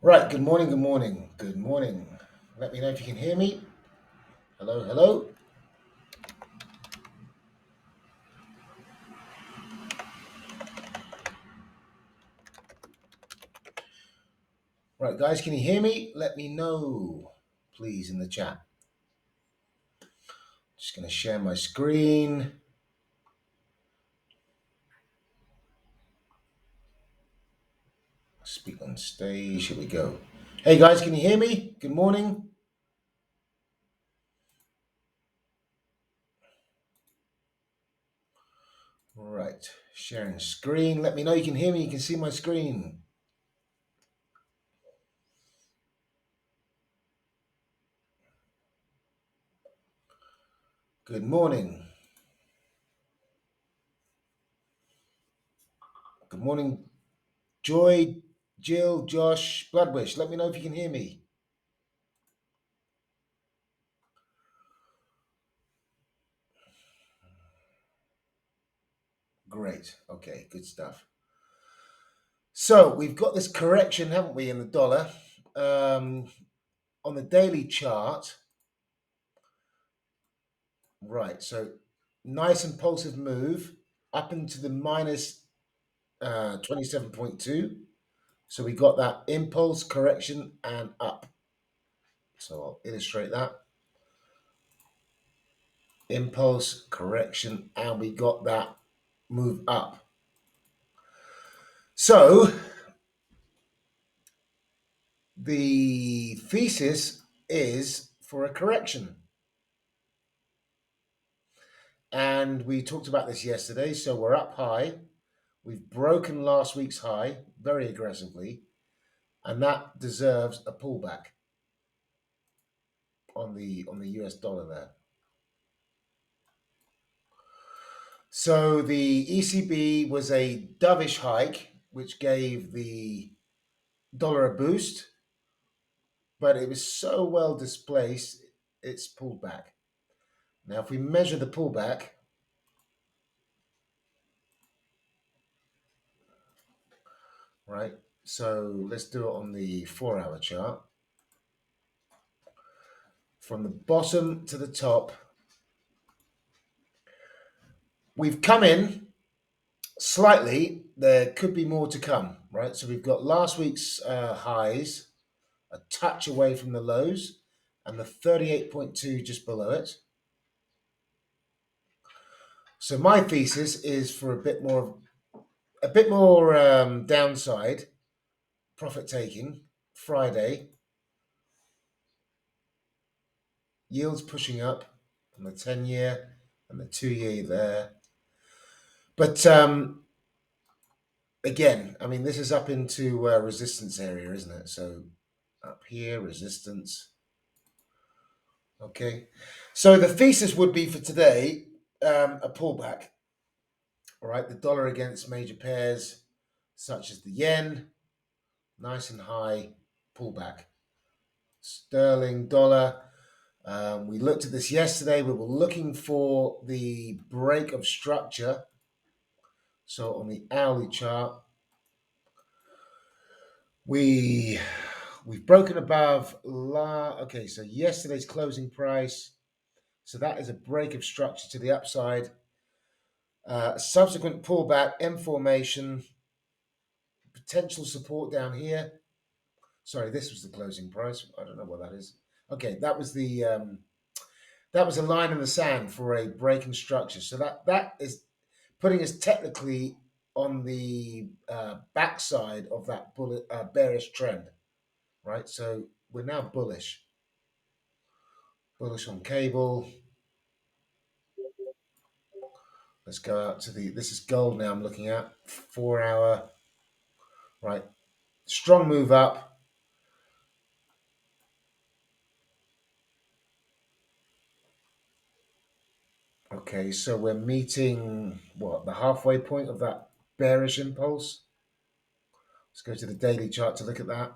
Right, good morning, good morning, good morning. Let me know if you can hear me. Hello, hello. Right, guys, can you hear me? Let me know, please, in the chat. Just going to share my screen. Speak on stage. Here we go. Hey, guys, can you hear me? Good morning. Right, sharing screen. Let me know you can hear me. You can see my screen. Good morning. Good morning, Joy, Jill, Josh, Bloodwish. Let me know if you can hear me. Great. Okay, good stuff. So we've got this correction, haven't we, in the dollar? On the daily chart, right? So nice impulsive move up into the minus 27.2. So we got that impulse correction and up. So I'll illustrate that. Impulse correction, and we got that move up. So the thesis is for a correction. And we talked about this yesterday. So we're up high. We've broken last week's high very aggressively, and that deserves a pullback on the US dollar there. So the ECB was a dovish hike, which gave the dollar a boost, but it was so well displaced, it's pulled back. Now, if we measure the pullback, right? So let's do it on the 4-hour chart. From the bottom to the top, we've come in slightly. There could be more to come, right? So we've got last week's highs, a touch away from the lows, and the 38.2 just below it. So my thesis is for a bit more downside profit taking Friday. Yields pushing up on the 10-year and the 2-year there. But again, I mean, this is up into resistance area, isn't it? So up here, resistance. Okay. So the thesis would be for today a pullback. All right. The dollar against major pairs such as the yen, nice and high pullback. Sterling, dollar. We looked at this yesterday. We were looking for the break of structure. So on the hourly chart, we've broken above okay, so yesterday's closing price. So that is a break of structure to the upside. Subsequent pullback, M formation, potential support down here. Sorry, this was the closing price. I don't know what that is. Okay, that was a line in the sand for a break in structure. So that is putting us technically on the backside of that bearish trend, right? So we're now bullish on cable. Let's go out to this is gold now I'm looking at, 4-hour, right? Strong move up. Okay, so we're meeting what, the halfway point of that bearish impulse. Let's go to the daily chart to look at that.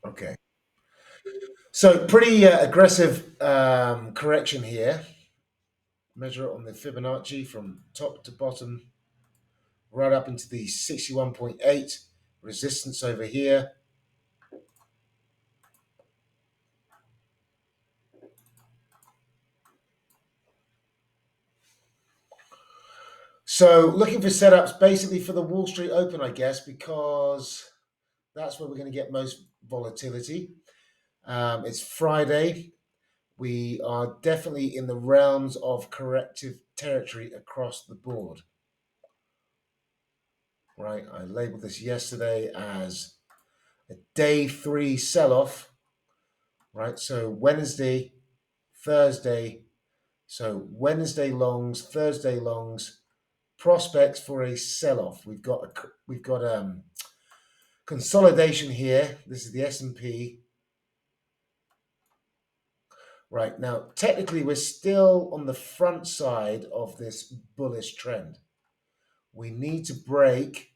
Okay, so pretty aggressive correction here. Measure it on the Fibonacci from top to bottom, right up into the 61.8 resistance over here. So looking for setups basically for the Wall Street Open, I guess, because that's where we're going to get most volatility. It's Friday. We are definitely in the realms of corrective territory across the board. Right, I labeled this yesterday as a day 3 sell-off. Right, so Wednesday, Thursday, so Wednesday longs, Thursday longs, prospects for a sell-off. We've got consolidation here. This is the S&P. Right, now technically we're still on the front side of this bullish trend. We need to break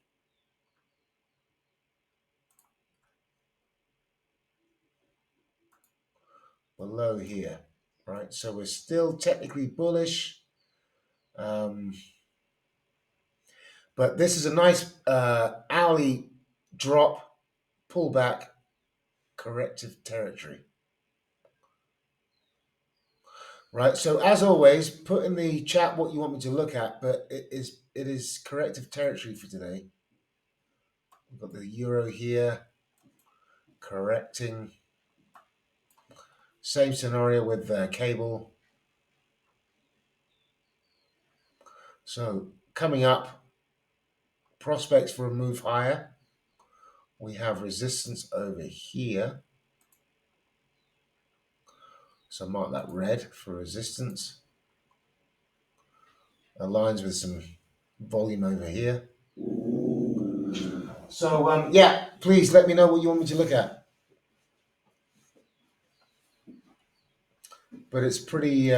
below here. Right, so we're still technically bullish. But this is a nice hourly drop, pullback, corrective territory. Right. So as always, put in the chat what you want me to look at, but it is corrective territory for today. We've got the euro here correcting. Same scenario with cable. So coming up, prospects for a move higher. We have resistance over here. So mark that red for resistance. Aligns with some volume over here. So yeah, please let me know what you want me to look at. But it's pretty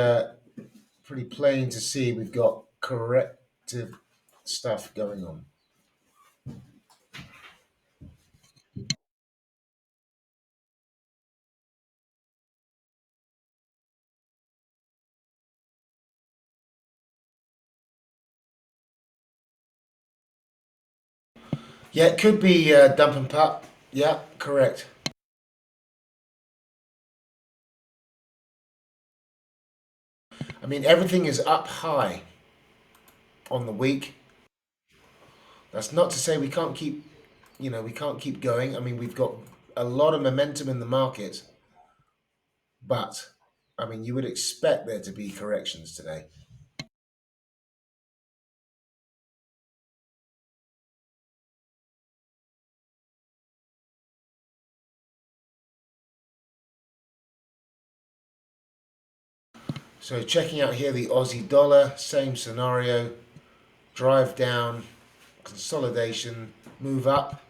plain to see we've got corrective stuff going on. Yeah, it could be dump and pup. Yeah, correct. I mean, everything is up high on the week. That's not to say we can't keep going. I mean, we've got a lot of momentum in the market, but I mean, you would expect there to be corrections today. So checking out here the Aussie dollar, same scenario, drive down, consolidation, move up.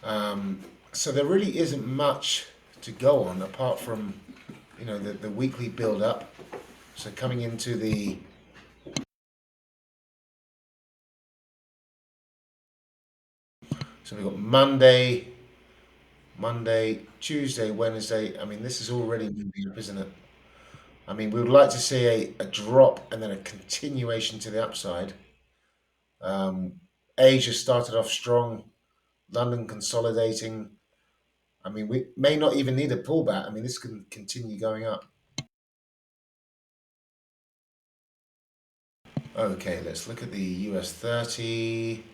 Um, so there really isn't much to go on apart from the weekly build up. So coming into the so we've got Monday, Tuesday, Wednesday. I mean, this is already moving up, isn't it? I mean, we would like to see a drop and then a continuation to the upside. Asia started off strong, London consolidating. I mean, we may not even need a pullback. I mean, this can continue going up. Okay, let's look at the US 30.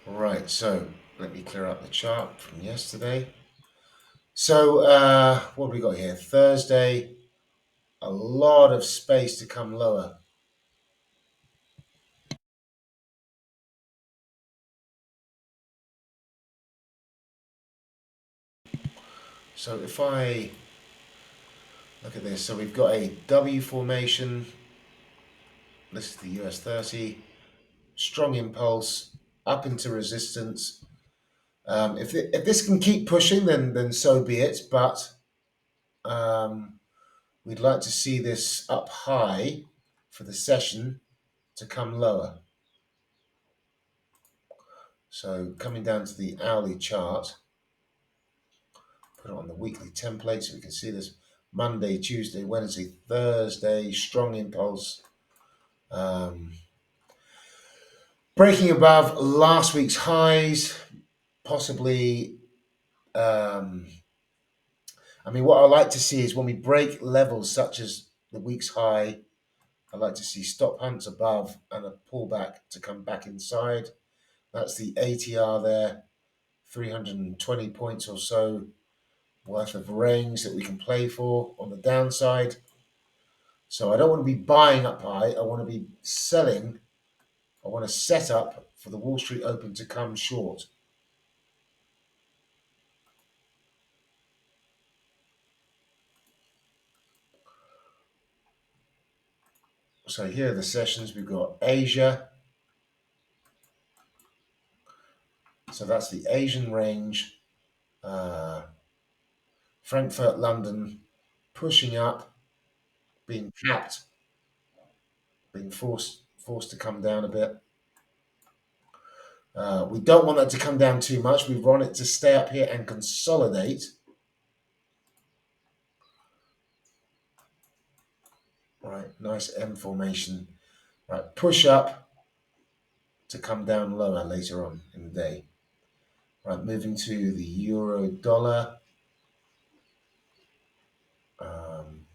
Right, so let me clear up the chart from yesterday. So, what have we got here? Thursday, a lot of space to come lower. So, if I look at this, so we've got a W formation. This is the US 30. Strong impulse up into resistance. If this can keep pushing, then so be it. But um, we'd like to see this up high for the session to come lower. So coming down to the hourly chart, put it on the weekly template so we can see this Monday, Tuesday, Wednesday, Thursday, strong impulse. Um, Breaking above last week's highs, possibly. Um, I mean, what I like to see is when we break levels such as the week's high, I like to see stop hunts above and a pullback to come back inside. That's the ATR there, 320 points or so worth of range that we can play for on the downside. So I don't want to be buying up high. I want to be selling. I want to set up for the Wall Street Open to come short. So here are the sessions. We've got Asia. So that's the Asian range. Uh, Frankfurt, London, pushing up, being capped, being forced to come down a bit. We don't want that to come down too much. We want it to stay up here and consolidate. Right, nice M formation. Right, push up to come down lower later on in the day. Right, moving to the euro dollar. Um,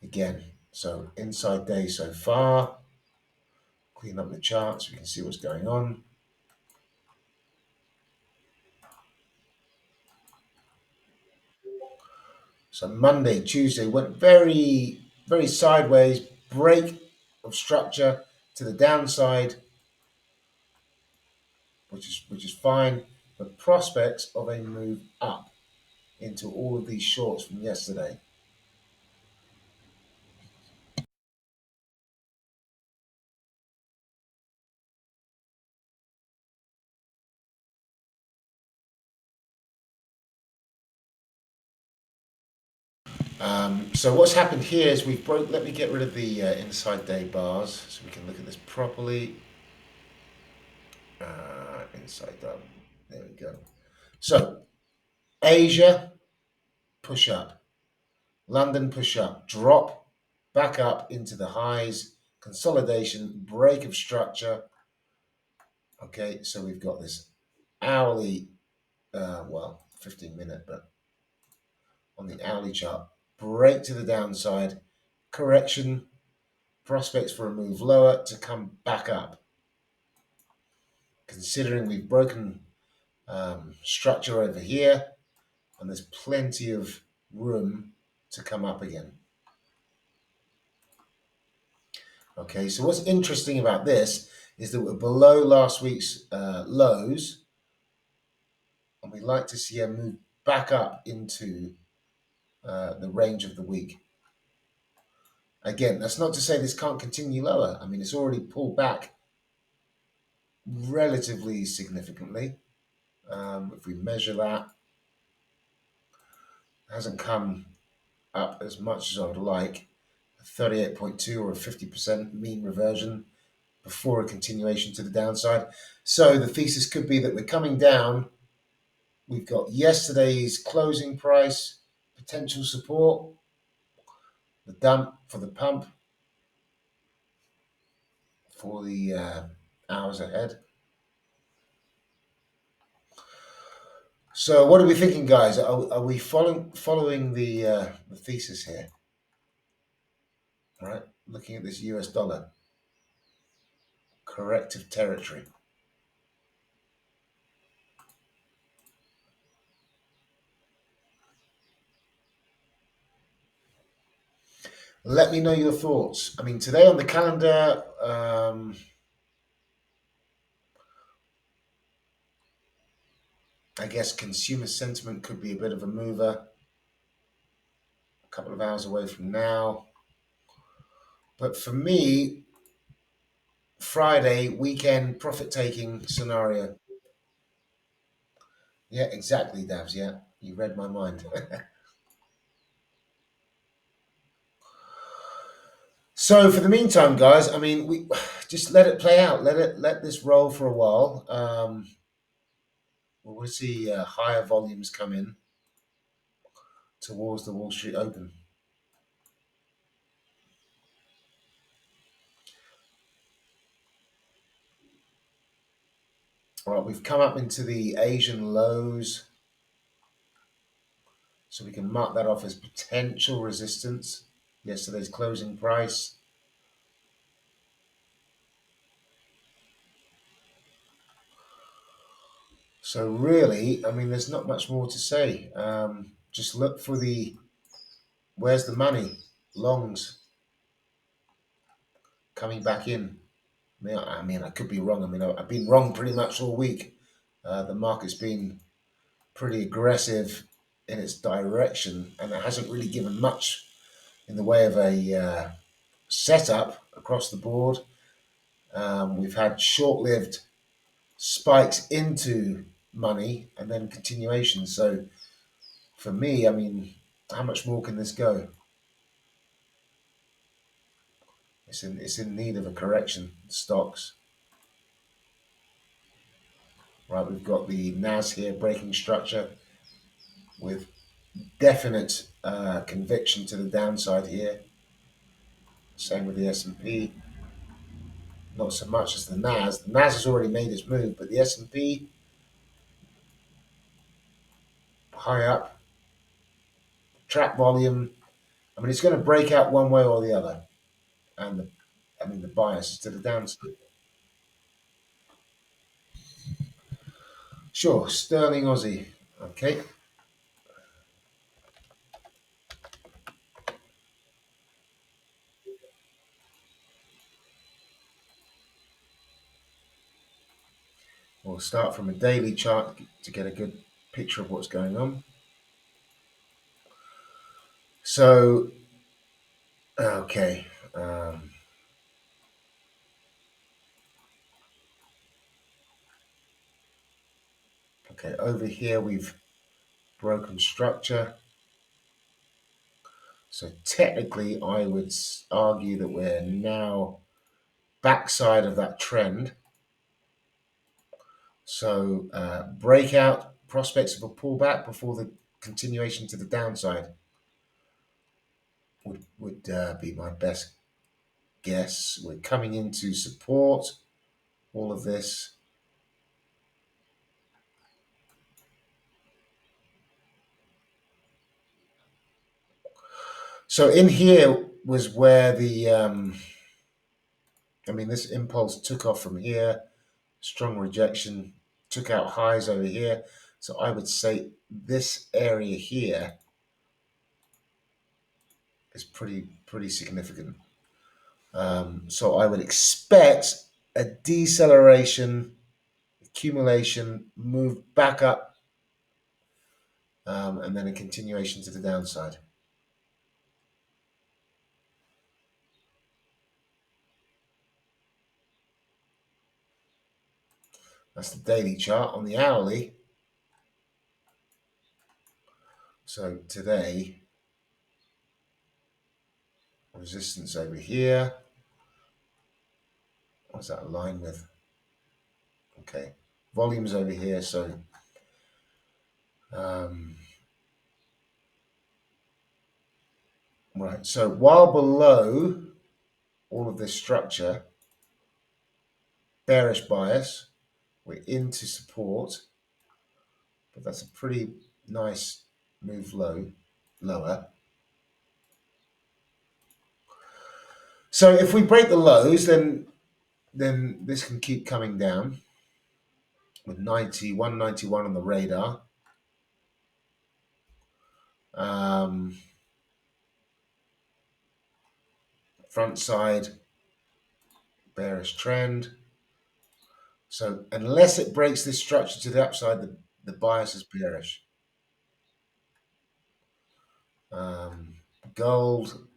Again, so inside day so far. Clean up the charts so we can see what's going on. So Monday, Tuesday went very sideways, break of structure to the downside, which is fine. But prospects of a move up into all of these shorts from yesterday. So what's happened here is we've broke. Let me get rid of the inside day bars so we can look at this properly. Inside down. There we go. So Asia push up, London push up, drop back up into the highs, consolidation, break of structure. Okay, so we've got this hourly, 15-minute, but on the hourly chart, break to the downside, correction, prospects for a move lower to come back up. Considering we've broken structure over here, and there's plenty of room to come up again. Okay, so what's interesting about this is that we're below last week's lows, and we'd like to see a move back up into the range of the week. Again, that's not to say this can't continue lower. I mean, it's already pulled back relatively significantly. If we measure that, it hasn't come up as much as I would like. 38.2 or a 50% mean reversion before a continuation to the downside. So the thesis could be that we're coming down. We've got yesterday's closing price, potential support, the dump for the pump for the hours ahead. So what are we thinking, guys? Are we following the thesis here? All right, looking at this US dollar, corrective territory. Let me know your thoughts. I mean, today on the calendar, I guess consumer sentiment could be a bit of a mover. A couple of hours away from now. But for me, Friday weekend profit taking scenario. Yeah, exactly, Davs. Yeah, you read my mind. So for the meantime, guys, I mean, we just let it play out. Let this roll for a while. We'll see higher volumes come in towards the Wall Street Open. All right, we've come up into the Asian lows, so we can mark that off as potential resistance. Yesterday's closing price. So really, I mean, there's not much more to say. Just look for the where's the money longs coming back in. I mean, I could be wrong. I mean, I've been wrong pretty much all week. The market's been pretty aggressive in its direction, and it hasn't really given much in the way of a setup across the board. We've had short-lived spikes into money and then continuation. So for me, I mean, how much more can this go? It's in need of a correction. Stocks, right? We've got the NAS here breaking structure with definite conviction to the downside here. Same with the S&P. Not so much as the NAS. The NAS has already made its move, but the S&P high up, trap volume. I mean, it's going to break out one way or the other, and the bias is to the downside. Sure, sterling Aussie. Okay, we'll start from a daily chart to get a good picture of what's going on. So, okay, okay. Over here we've broken structure. So technically, I would argue that we're now backside of that trend. So breakout prospects of a pullback before the continuation to the downside would be my best guess. We're coming into support. All of this. So in here was where I mean, this impulse took off from here. Strong rejection took out highs over here. So I would say this area here is pretty significant. So I would expect a deceleration, accumulation, move back up, and then a continuation to the downside. That's the daily chart. On the hourly, so today, resistance over here. What's that align with? Okay, volumes over here. So um, right. So while below all of this structure, bearish bias, we're into support, but that's a pretty nice move lower. So if we break the lows, then this can keep coming down with 191 on the radar. Um, Front side bearish trend. So unless it breaks this structure to the upside, the bias is bearish. Um, Gold,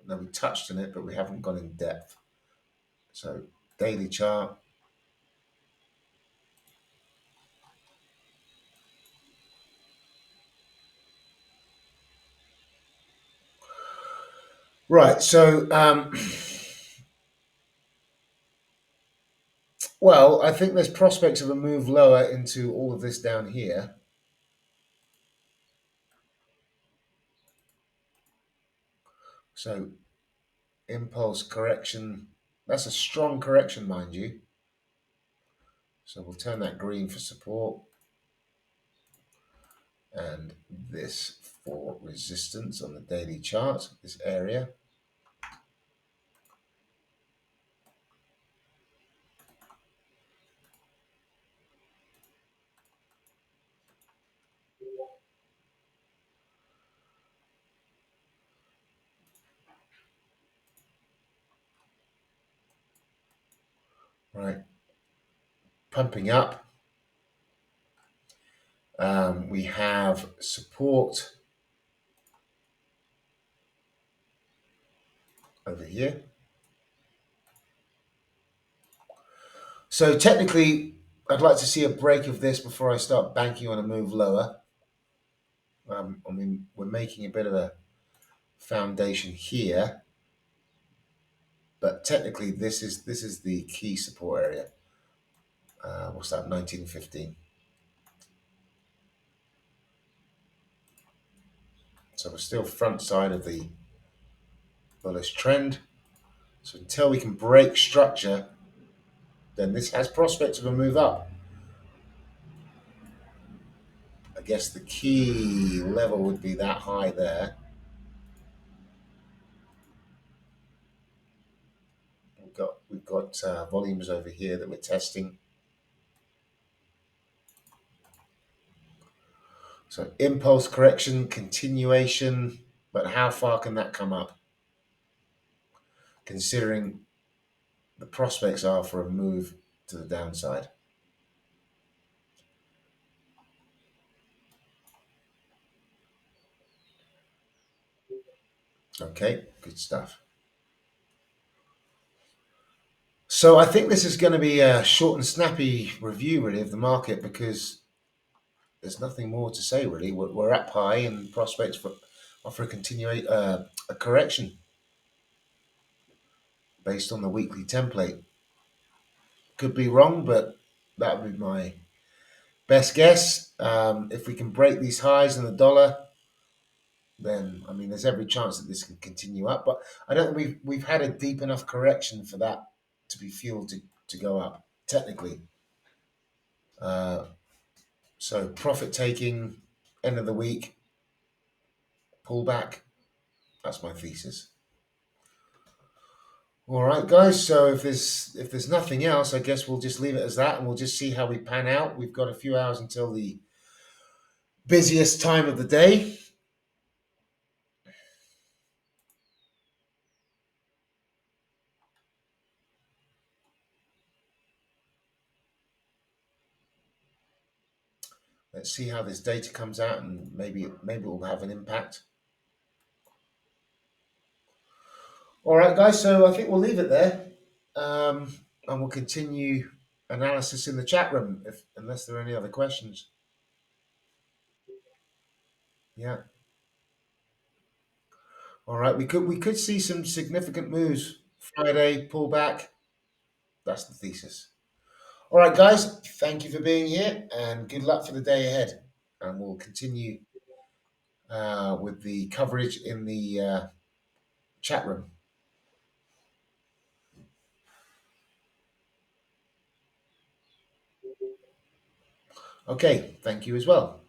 no, we touched on it, but we haven't gone in depth. So daily chart. Right. So, well, I think there's prospects of a move lower into all of this down here. So, impulse correction. That's a strong correction, mind you. So we'll turn that green for support and this for resistance on the daily chart, this area. Right, pumping up. We have support over here. So technically, I'd like to see a break of this before I start banking on a move lower. I mean, we're making a bit of a foundation here, but technically, this is the key support area. What's that? 1915. So we're still front side of the bullish trend. So until we can break structure, then this has prospects of a move up. I guess the key level would be that high there. We've got volumes over here that we're testing. So impulse correction, continuation, but how far can that come up? Considering the prospects are for a move to the downside. Okay, good stuff. So I think this is going to be a short and snappy review, really, of the market because there's nothing more to say, really. We're up high and prospects for offer a correction based on the weekly template. Could be wrong, but that would be my best guess. If we can break these highs in the dollar, then I mean, there's every chance that this can continue up. But I don't think we've had a deep enough correction for that to be fueled to go up. Technically, uh, so profit taking, end of the week, pullback. That's my thesis. All right, guys. So if there's nothing else, I guess we'll just leave it as that, and we'll just see how we pan out. We've got a few hours until the busiest time of the day. Let's see how this data comes out, and maybe it will have an impact. All right, guys. So I think we'll leave it there, and we'll continue analysis in the chat room, if unless there are any other questions. Yeah. All right. We could see some significant moves Friday pullback. That's the thesis. All right, guys. Thank you for being here, and good luck for the day ahead. And we'll continue with the coverage in the chat room. Okay. Thank you as well.